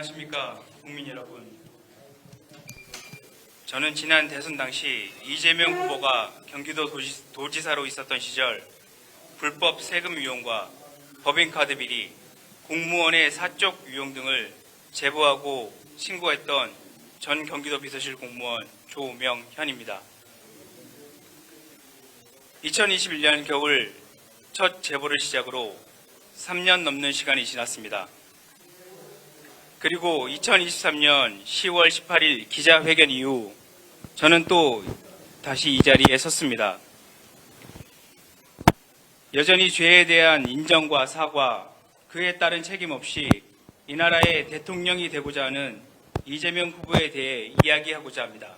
안녕하십니까 국민 여러분. 저는 지난 대선 당시 이재명 후보가 경기도 도지사로 있었던 시절 불법 세금 유용과 법인카드 비리, 공무원의 사적 유용 등을 제보하고 신고했던 전 경기도 비서실 공무원 조명현입니다. 2021년 겨울 첫 제보를 시작으로 3년 넘는 시간이 지났습니다. 그리고 2023년 10월 18일 기자회견 이후 저는 또 다시 이 자리에 섰습니다. 여전히 죄에 대한 인정과 사과, 그에 따른 책임 없이 이 나라의 대통령이 되고자 하는 이재명 후보에 대해 이야기하고자 합니다.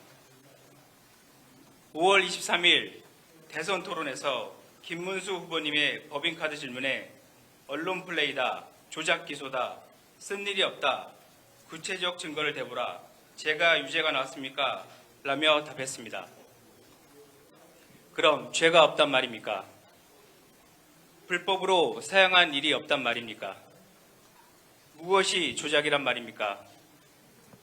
5월 23일 대선 토론에서 김문수 후보님의 법인카드 질문에 언론 플레이다, 조작 기소다, 쓴 일이 없다, 구체적 증거를 대보라, 제가 유죄가 나왔습니까? 라며 답했습니다. 그럼 죄가 없단 말입니까? 불법으로 사용한 일이 없단 말입니까? 무엇이 조작이란 말입니까?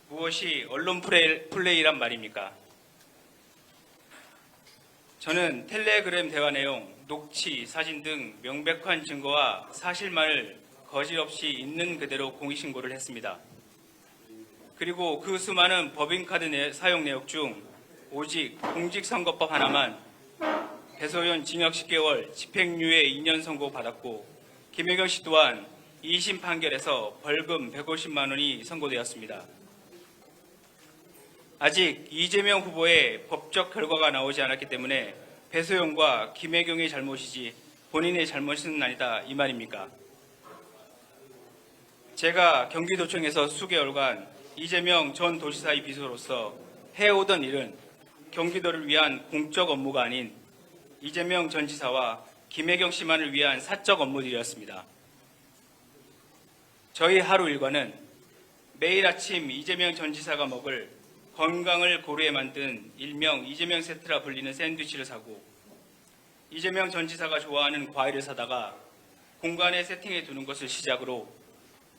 무엇이 언론 플레이란 말입니까? 저는 텔레그램 대화 내용, 녹취, 사진 등 명백한 증거와 사실만을 거짓없이 있는 그대로 공익신고를 했습니다. 그리고 그 수많은 법인카드 사용 내역 중 오직 공직선거법 하나만 배소연 징역 10개월, 집행유예 2년 선고받았고 김혜경 씨 또한 2심 판결에서 벌금 150만 원이 선고되었습니다. 아직 이재명 후보의 법적 결과가 나오지 않았기 때문에 배소연과 김혜경의 잘못이지 본인의 잘못은 아니다 이 말입니까? 제가 경기도청에서 수개월간 이재명 전 도지사의 비서로서 해오던 일은 경기도를 위한 공적 업무가 아닌 이재명 전 지사와 김혜경 씨만을 위한 사적 업무들이었습니다. 저희 하루 일과는 매일 아침 이재명 전 지사가 먹을 건강을 고려해 만든 일명 이재명 세트라 불리는 샌드위치를 사고 이재명 전 지사가 좋아하는 과일을 사다가 공간에 세팅해 두는 것을 시작으로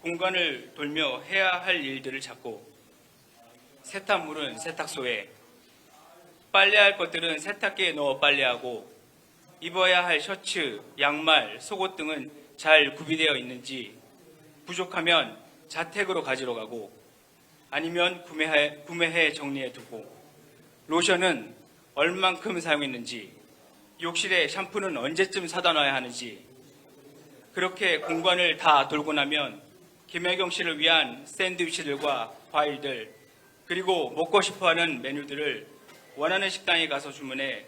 공간을 돌며 해야 할 일들을 찾고 세탁물은 세탁소에, 빨래할 것들은 세탁기에 넣어 빨래하고 입어야 할 셔츠, 양말, 속옷 등은 잘 구비되어 있는지 부족하면 자택으로 가지러 가고 아니면 구매해 정리해 두고 로션은 얼만큼 사용했는지 욕실에 샴푸는 언제쯤 사다 놔야 하는지 그렇게 공간을 다 돌고 나면 김혜경 씨를 위한 샌드위치들과 과일들 그리고 먹고 싶어하는 메뉴들을 원하는 식당에 가서 주문해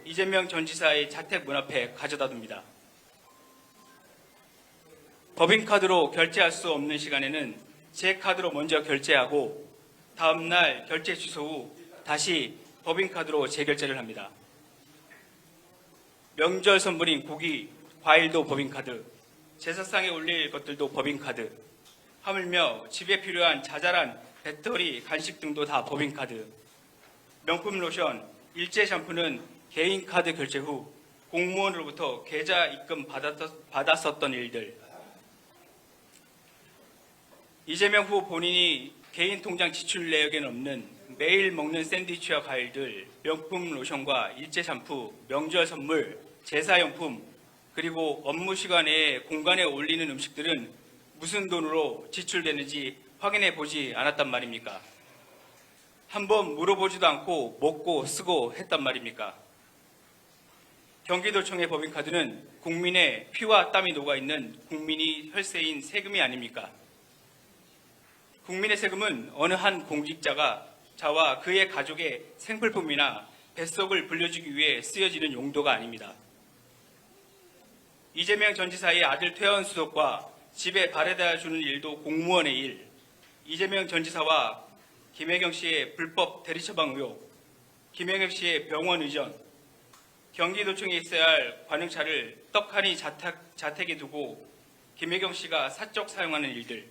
이재명 전 지사의 자택 문 앞에 가져다 둡니다. 법인카드로 결제할 수 없는 시간에는 제 카드로 먼저 결제하고 다음 날 결제 취소 후 다시 법인카드로 재결제를 합니다. 명절 선물인 고기, 과일도 법인카드, 제사상에 올릴 것들도 법인카드, 하물며 집에 필요한 자잘한 배터리, 간식 등도 다 법인카드, 명품 로션, 일제 샴푸는 개인카드 결제 후 공무원으로부터 계좌 입금 받았었던 일들, 이재명 후보 본인이 개인 통장 지출 내역에 없는 매일 먹는 샌드위치와 과일들, 명품 로션과 일제 샴푸, 명절 선물, 제사용품, 그리고 업무 시간에 공간에 올리는 음식들은 무슨 돈으로 지출되는지 확인해 보지 않았단 말입니까? 한번 물어보지도 않고 먹고 쓰고 했단 말입니까? 경기도청의 법인카드는 국민의 피와 땀이 녹아있는 국민이 혈세인 세금이 아닙니까? 국민의 세금은 어느 한 공직자가 자와 그의 가족의 생필품이나 뱃속을 불려주기 위해 쓰여지는 용도가 아닙니다. 이재명 전 지사의 아들 퇴원 수속과 집에 바래다 주는 일도 공무원의 일, 이재명 전 지사와 김혜경 씨의 불법 대리처방 의혹, 김혜경 씨의 병원 의전, 경기도청에 있어야 할 관용차를 떡하니 자택에 두고 김혜경 씨가 사적 사용하는 일들,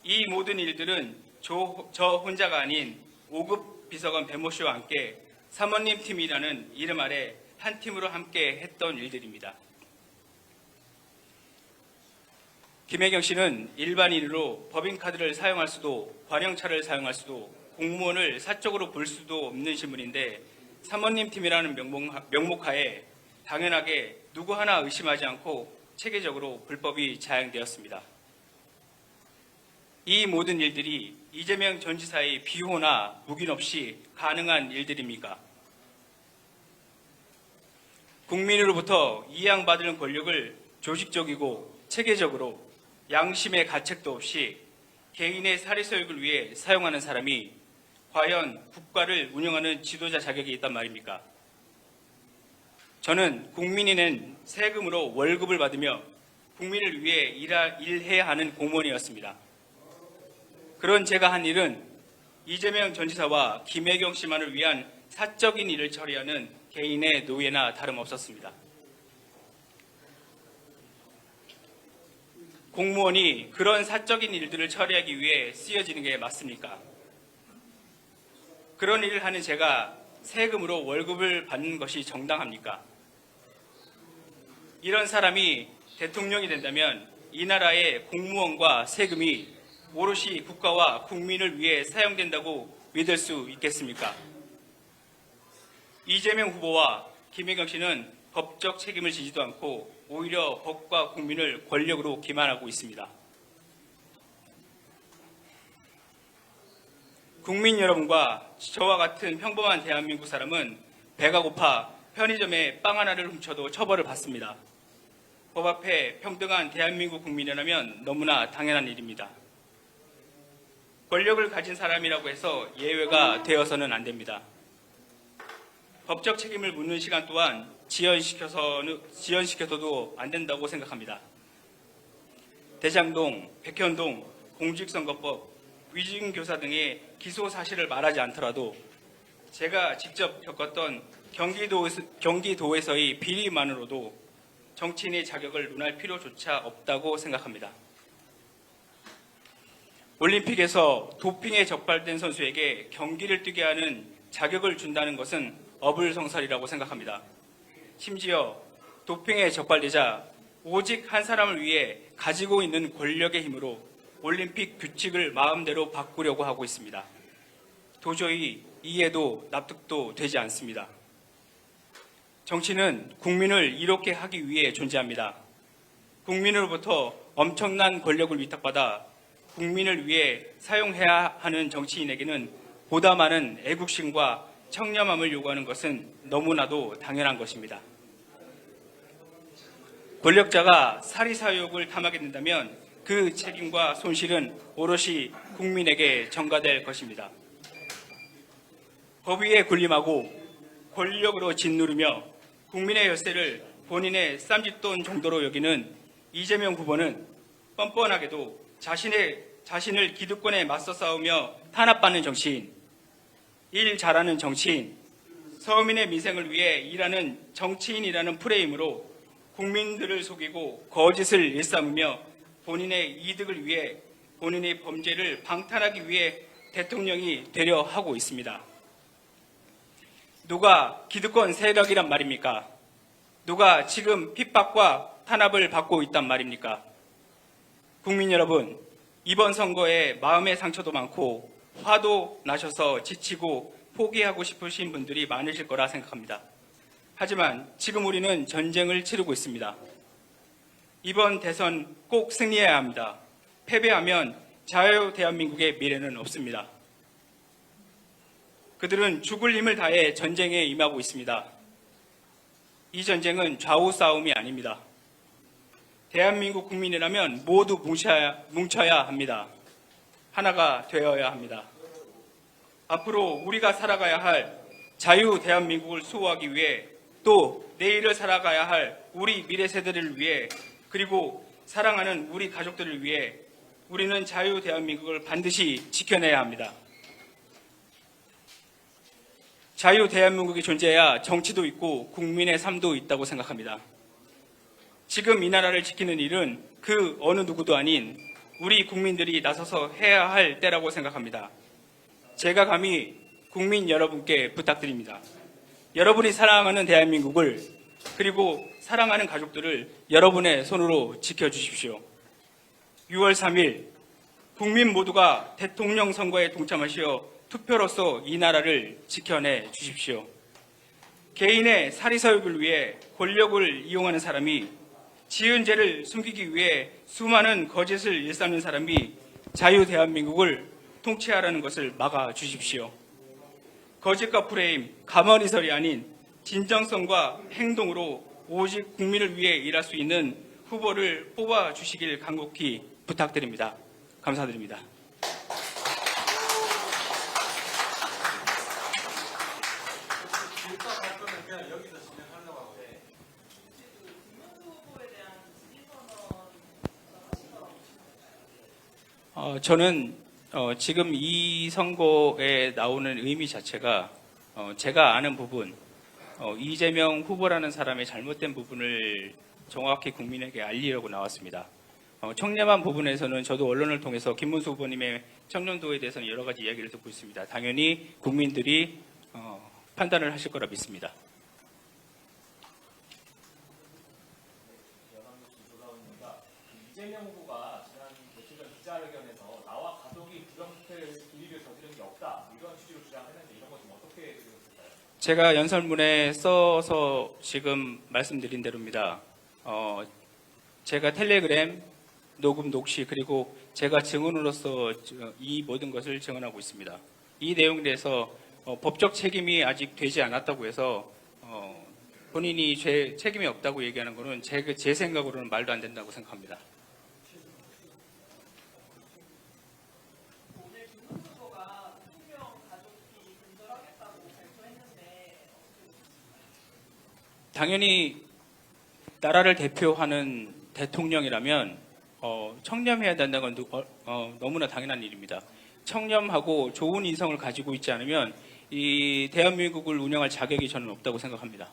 이 모든 일들은 저 혼자가 아닌 5급 비서관 배모 씨와 함께 사모님 팀이라는 이름 아래 한 팀으로 함께 했던 일들입니다. 김혜경 씨는 일반인으로 법인카드를 사용할 수도 관용차를 사용할 수도 공무원을 사적으로 볼 수도 없는 신분인데 사모님 팀이라는 명목하에 당연하게 누구 하나 의심하지 않고 체계적으로 불법이 자행되었습니다. 이 모든 일들이 이재명 전 지사의 비호나 묵인 없이 가능한 일들입니까? 국민으로부터 이양받을 권력을 조직적이고 체계적으로 양심의 가책도 없이 개인의 사리서욕을 위해 사용하는 사람이 과연 국가를 운영하는 지도자 자격이 있단 말입니까? 저는 국민이 낸 세금으로 월급을 받으며 국민을 위해 일해야 하는 공무원이었습니다. 그런 제가 한 일은 이재명 전 지사와 김혜경 씨만을 위한 사적인 일을 처리하는 개인의 노예나 다름없었습니다. 공무원이 그런 사적인 일들을 처리하기 위해 쓰여지는 게 맞습니까? 그런 일을 하는 제가 세금으로 월급을 받는 것이 정당합니까? 이런 사람이 대통령이 된다면 이 나라의 공무원과 세금이 오롯이 국가와 국민을 위해 사용된다고 믿을 수 있겠습니까? 이재명 후보와 김혜경 씨는 법적 책임을 지지도 않고 오히려 법과 국민을 권력으로 기만하고 있습니다. 국민 여러분과 저와 같은 평범한 대한민국 사람은 배가 고파 편의점에 빵 하나를 훔쳐도 처벌을 받습니다. 법 앞에 평등한 대한민국 국민이라면 너무나 당연한 일입니다. 권력을 가진 사람이라고 해서 예외가 되어서는 안 됩니다. 법적 책임을 묻는 시간 또한 지연시켜서도 안 된다고 생각합니다. 대장동, 백현동, 공직선거법, 위증교사 등의 기소 사실을 말하지 않더라도 제가 직접 겪었던 경기도에서의 비리만으로도 정치인의 자격을 논할 필요조차 없다고 생각합니다. 올림픽에서 도핑에 적발된 선수에게 경기를 뛰게 하는 자격을 준다는 것은 어불성설이라고 생각합니다. 심지어 도핑에 적발되자 오직 한 사람을 위해 가지고 있는 권력의 힘으로 올림픽 규칙을 마음대로 바꾸려고 하고 있습니다. 도저히 이해도 납득도 되지 않습니다. 정치는 국민을 이롭게 하기 위해 존재합니다. 국민으로부터 엄청난 권력을 위탁받아 국민을 위해 사용해야 하는 정치인에게는 보다 많은 애국심과 청렴함을 요구하는 것은 너무나도 당연한 것입니다. 권력자가 사리사욕을 탐하게 된다면 그 책임과 손실은 오롯이 국민에게 전가될 것입니다. 법 위에 군림하고 권력으로 짓누르며 국민의 혈세를 본인의 쌈짓돈 정도로 여기는 이재명 후보는 뻔뻔하게도 자신을 기득권에 맞서 싸우며 탄압받는 정치인, 일 잘하는 정치인, 서민의 민생을 위해 일하는 정치인이라는 프레임으로 국민들을 속이고 거짓을 일삼으며 본인의 이득을 위해 본인의 범죄를 방탄하기 위해 대통령이 되려 하고 있습니다. 누가 기득권 세력이란 말입니까? 누가 지금 핍박과 탄압을 받고 있단 말입니까? 국민 여러분, 이번 선거에 마음의 상처도 많고 화도 나셔서 지치고 포기하고 싶으신 분들이 많으실 거라 생각합니다. 하지만 지금 우리는 전쟁을 치르고 있습니다. 이번 대선 꼭 승리해야 합니다. 패배하면 자유 대한민국의 미래는 없습니다. 그들은 죽을 힘을 다해 전쟁에 임하고 있습니다. 이 전쟁은 좌우 싸움이 아닙니다. 대한민국 국민이라면 모두 뭉쳐야 합니다. 하나가 되어야 합니다. 앞으로 우리가 살아가야 할 자유 대한민국을 수호하기 위해 또 내일을 살아가야 할 우리 미래 세대를 위해 그리고 사랑하는 우리 가족들을 위해 우리는 자유 대한민국을 반드시 지켜내야 합니다. 자유 대한민국이 존재해야 정치도 있고 국민의 삶도 있다고 생각합니다. 지금 이 나라를 지키는 일은 그 어느 누구도 아닌 우리 국민들이 나서서 해야 할 때라고 생각합니다. 제가 감히 국민 여러분께 부탁드립니다. 여러분이 사랑하는 대한민국을 그리고 사랑하는 가족들을 여러분의 손으로 지켜주십시오. 6월 3일 국민 모두가 대통령 선거에 동참하시어 투표로서 이 나라를 지켜내 주십시오. 개인의 사리사욕을 위해 권력을 이용하는 사람이, 지은 죄를 숨기기 위해 수많은 거짓을 일삼는 사람이 자유 대한민국을 통치하라는 것을 막아 주십시오. 거짓과 프레임, 가만히설이 아닌 진정성과 행동으로 오직 국민을 위해 일할 수 있는 후보를 뽑아 주시길 간곡히 부탁드립니다. 감사드립니다. 저는 지금 이 선거에 나오는 의미 자체가 제가 아는 부분, 이재명 후보라는 사람의 잘못된 부분을 정확히 국민에게 알리려고 나왔습니다. 청렴한 부분에서는 저도 언론을 통해서 김문수 후보님의 청렴도에 대해서는 여러 가지 이야기를 듣고 있습니다. 당연히 국민들이 판단을 하실 거라 믿습니다. 이재명 후보가 지난 며칠 전 기자회견에서 나와 가족이 부정부패 비리를 저지른 게 없다, 이런 취지로 주장했는데 이런 것 좀 어떻게 들으셨을까요? 제가 연설문에 써서 지금 말씀드린 대로입니다. 제가 텔레그램, 녹음, 녹취, 그리고 제가 증언으로서 이 모든 것을 증언하고 있습니다. 이 내용에 대해서 법적 책임이 아직 되지 않았다고 해서 본인이 책임이 없다고 얘기하는 것은 제 생각으로는 말도 안 된다고 생각합니다. 오늘 김문수 후보가 대통령 가족이 근절하겠다고 발표했는데 당연히 나라를 대표하는 대통령이라면 청렴해야 된다는 건 너무나 당연한 일입니다. 청렴하고 좋은 인성을 가지고 있지 않으면 이 대한민국을 운영할 자격이 저는 없다고 생각합니다.